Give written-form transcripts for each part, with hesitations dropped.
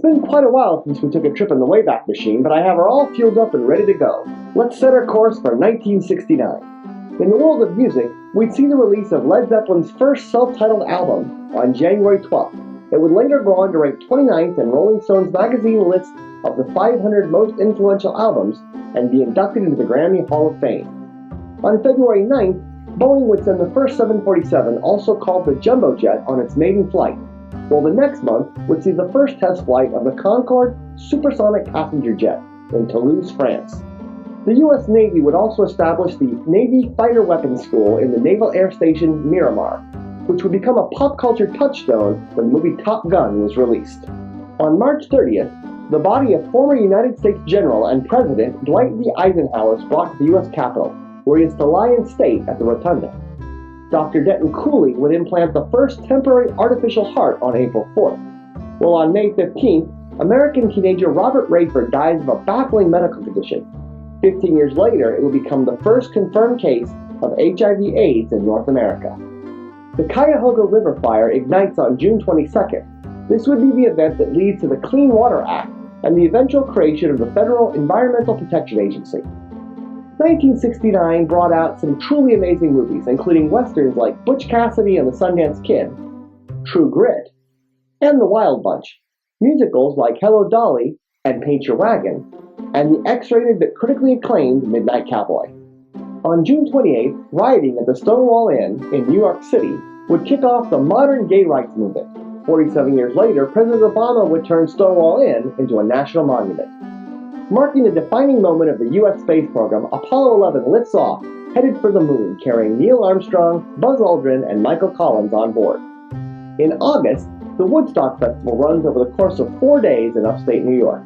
been quite a while since we took a trip in the Wayback Machine, but I have her all fueled up and ready to go. Let's set our course for 1969. In the world of music, we'd see the release of Led Zeppelin's first self-titled album on January 12th. It would later go on to rank 29th in Rolling Stone's magazine list of the 500 most influential albums and be inducted into the Grammy Hall of Fame. On February 9th, Boeing would send the first 747, also called the Jumbo Jet, on its maiden flight, while the next month would see the first test flight of the Concorde supersonic passenger jet in Toulouse, France. The U.S. Navy would also establish the Navy Fighter Weapons School in the Naval Air Station Miramar, which would become a pop culture touchstone when the movie Top Gun was released. On March 30th, the body of former United States General and President Dwight D. Eisenhower was brought to the U.S. Capitol, where he is to lie in state at the Rotunda. Dr. Denton Cooley would implant the first temporary artificial heart on April 4th. Well, on May 15th, American teenager Robert Redford dies of a baffling medical condition. 15 years later, it would become the first confirmed case of HIV/AIDS in North America. The Cuyahoga River Fire ignites on June 22nd. This would be the event that leads to the Clean Water Act and the eventual creation of the Federal Environmental Protection Agency. 1969 brought out some truly amazing movies, including westerns like Butch Cassidy and the Sundance Kid, True Grit, and The Wild Bunch, musicals like Hello Dolly and Paint Your Wagon, and the X-rated but critically acclaimed Midnight Cowboy. On June 28th, rioting at the Stonewall Inn in New York City would kick off the modern gay rights movement. 47 years later, President Obama would turn Stonewall Inn into a national monument. Marking the defining moment of the U.S. space program, Apollo 11 lifts off, headed for the moon, carrying Neil Armstrong, Buzz Aldrin, and Michael Collins on board. In August, the Woodstock Festival runs over the course of 4 days in upstate New York.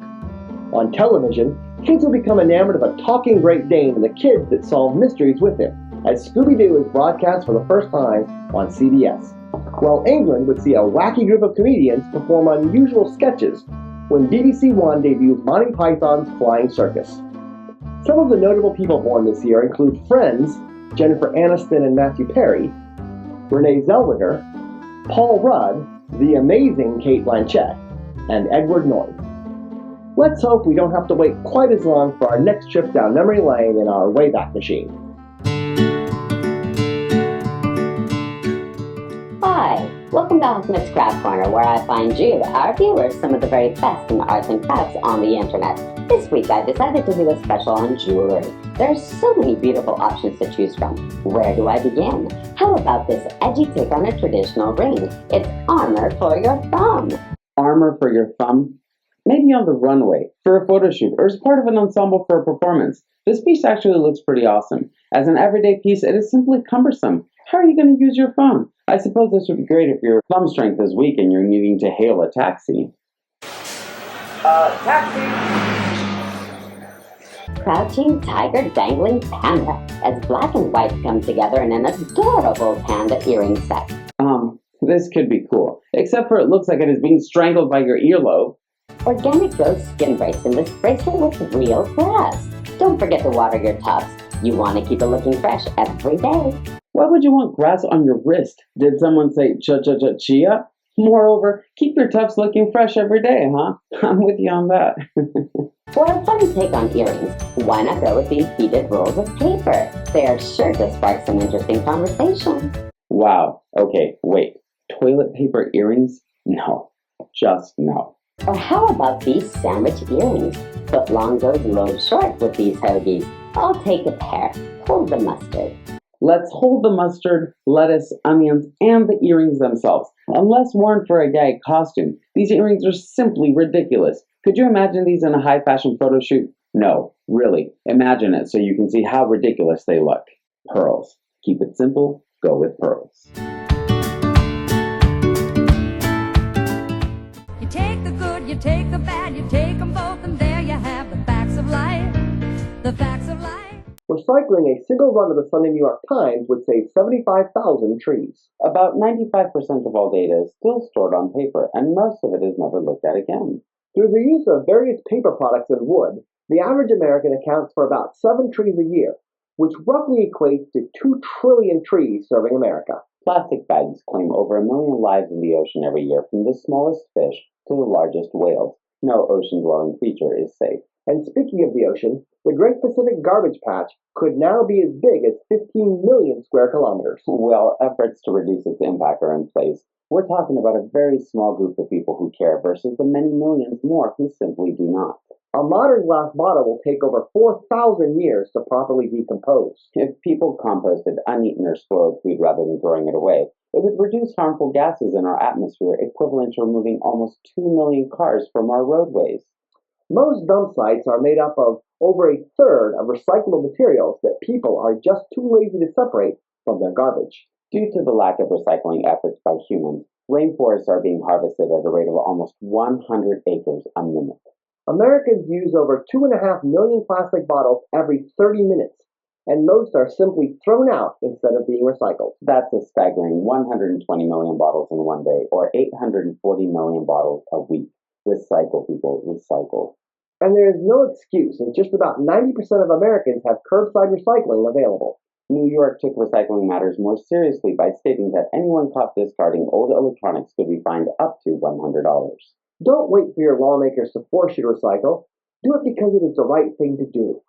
On television, kids will become enamored of a talking Great Dane and the kids that solve mysteries with him, as Scooby-Doo is broadcast for the first time on CBS. While England would see a wacky group of comedians perform unusual sketches when BBC One debuts Monty Python's Flying Circus. Some of the notable people born this year include Friends, Jennifer Aniston and Matthew Perry, Renee Zellweger, Paul Rudd, the amazing Cate Blanchett, and Edward Norton. Let's hope we don't have to wait quite as long for our next trip down memory lane in our Wayback Machine. Hi, welcome to Ahmad's Craft Corner, where I find you, our viewers, some of the very best in arts and crafts on the internet. This week I decided to do a special on jewelry. There are so many beautiful options to choose from. Where do I begin? How about this edgy take on a traditional ring? It's armor for your thumb. Armor for your thumb? Maybe on the runway, for a photo shoot, or as part of an ensemble for a performance. This piece actually looks pretty awesome. As an everyday piece, it is simply cumbersome. How are you going to use your phone? I suppose this would be great if your thumb strength is weak and you're needing to hail a taxi. Taxi! Crouching tiger dangling panda, as black and white come together in an adorable panda earring set. This could be cool. Except for it looks like it is being strangled by your earlobe. Organic Growth Skin Brace in this bracelet with real grass. Don't forget to water your tufts. You want to keep it looking fresh every day. Why would you want grass on your wrist? Did someone say chia? Moreover, keep your tufts looking fresh every day, huh? I'm with you on that. For a fun take on earrings, why not go with these beaded rolls of paper? They are sure to spark some interesting conversation. Wow. Okay, wait. Toilet paper earrings? No. Just no. Or how about these sandwich earrings? Foot long goes low short with these hoagies. I'll take a pair. Hold the mustard. Let's hold the mustard, lettuce, onions, and the earrings themselves. Unless worn for a gag costume, these earrings are simply ridiculous. Could you imagine these in a high-fashion photo shoot? No, really. Imagine it so you can see how ridiculous they look. Pearls. Keep it simple. Go with pearls. You take the good, you take the bad, you take them both, and there you have the facts of life. The facts of life. Recycling a single run of the Sunday New York Times would save 75,000 trees. About 95% of all data is still stored on paper, and most of it is never looked at again. Through the use of various paper products and wood, the average American accounts for about 7 trees a year, which roughly equates to 2 trillion trees serving America. Plastic bags claim over 1 million lives in the ocean every year, from the smallest fish to the largest whales. No ocean-dwelling creature is safe. And speaking of the ocean, the Great Pacific Garbage Patch could now be as big as 15 million square kilometers. While efforts to reduce its impact are in place, we're talking about a very small group of people who care versus the many millions more who simply do not. A modern glass bottle will take over 4,000 years to properly decompose. If people composted uneaten or spoiled food rather than throwing it away, it would reduce harmful gases in our atmosphere equivalent to removing almost 2 million cars from our roadways. Most dump sites are made up of over a third of recyclable materials that people are just too lazy to separate from their garbage. Due to the lack of recycling efforts by humans, rainforests are being harvested at a rate of almost 100 acres a minute. Americans use over 2.5 million plastic bottles every 30 minutes, and most are simply thrown out instead of being recycled. That's a staggering 120 million bottles in one day, or 840 million bottles a week. Recycle, people, recycle. And there is no excuse, as just about 90% of Americans have curbside recycling available. New York took recycling matters more seriously by stating that anyone caught discarding old electronics could be fined up to $100. Don't wait for your lawmakers to force you to recycle. Do it because it is the right thing to do.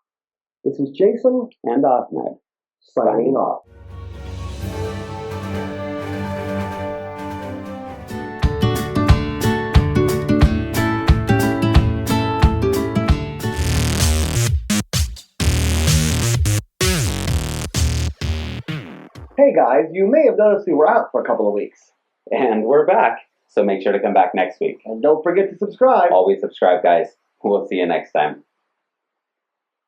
This is Jason And Ahmad, signing off. Hey guys, you may have noticed we were out for a couple of weeks. And we're back, so make sure to come back next week. And don't forget to subscribe. Always subscribe, guys. We'll see you next time.